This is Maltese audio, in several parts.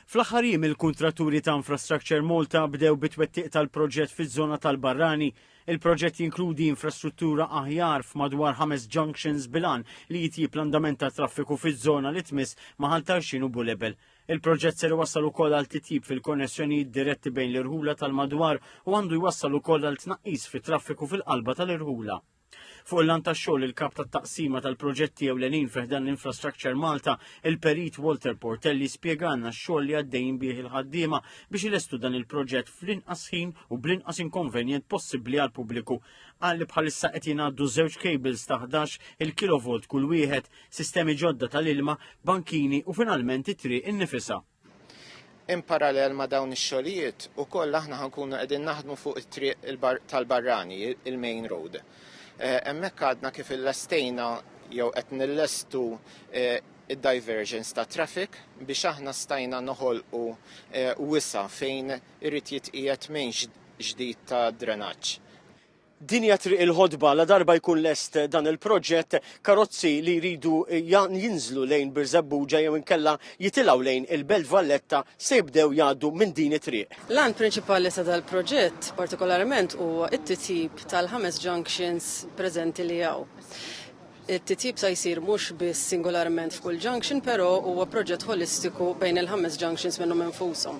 Fl-aħħar jiem il-kuntratturi ta' Infrastructure Malta bdew bit-twettiq tal-proġett fiż-żona tal-Barrani. Il-proġett jinkludi infrastruttura aħjar f'madwar 5 junctions bilan li jitjib l-andament ta' traffiku fiż-żona li tmiss ma' Ħaltarxin u Bulebel. Il-proġett ser iwassal ukoll għal titjib fil-konnessjonijiet diretti bejn l-irħula tal-madwar u għandu jwassal ukoll għal tnaqqis fit-traffiku fil-qalba tal-irħula. Fuq l-lan tax-xogħol il-kap tat-taqsima tal-proġetti ewlenin f'dan l-Infrastructure Malta, il-perit Walter Portelli spjegana x-xogħol li għaddejjin bih il-ħaddiema biex ilestu dan il-proġett fl-inqas ħin u bl-inqas inkonvenjent possibbli għall pubbliku. Qal li bħalissa qed jingħaddu 2 cables ta' 11 il-kilovolt kull wieħed, sistemi ġodda tal-ilma, bankini u finalment it-triq innifisha. In parallel ma' dawn ix-xogħlijiet ukoll aħna ħankunu qegħdin naħdmu fuq it-triq tal-Barrani, il-main road. Hemmhekk għadna kif illestejna jew qed nillestu id-divergence ta' traffic biex aħna stajna noħolqu wisa fejn irid jitqiegħed mejn ġdid ta' drenaġġ. Dinja triq il-ħodba la darba jkun lest dan il-proġett karozzi li jridu jinżlu lejn Birzebbuġa jew inkella jitilgħu lejn il-Belt Valletta se jibdew jgħaddu minn din it-triq. L-għan prinċipali ta' dal-proġett partikolarment huwa it-titjib tal-5 junctions preżenti li hawn. It-titjib sa jsir mhux biss singolarment f'kull junction, però huwa proġett holistiku bejn il-5 junctions minnhom infushom.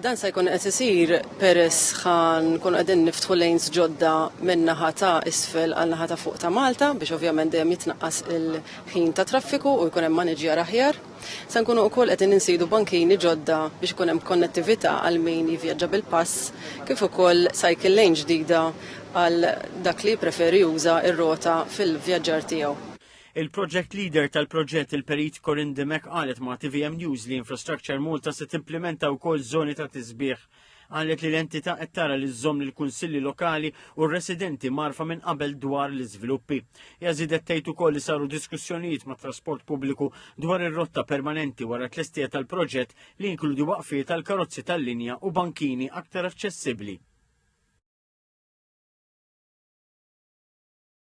Dan se jkun qed isir peress nkunu qegħdin niftħu lanes ġodda minn naħa ta' isfel għal naħa ta' fuq ta' Malta biex ovvjament dejjem jitnaqqas il-ħin ta' traffiku u jkun hemm maniġjar aħjar. Se nkunu wkoll qegħdin insidu bankini ġodda biex ikun hemm konnettività għal min jivvjaġġa bil-pass kif ukoll cycle lane ġdida għal dak li preferi juża r-rota fil-vjaġġar tiegħu. Il-project leader tal-proġett il-perit Corinne Demek qalet ma' TVM News li Infrastructure Malta se timplementa wkoll żoni ta' tisbieħ. Qalet li l-entità qed tara li żżomm lill-kunsilli lokali u r-residenti marfa minn qabel dwar l-iżviluppi. Jażidet tgħid ukoll li saru diskussjonijiet mat trasport pubbliku dwar ir-rotta permanenti wara t-tlestija tal-proġett li jinkludi waqfiet tal-karozzi tal-linja u bankini aktar aċċessibbli.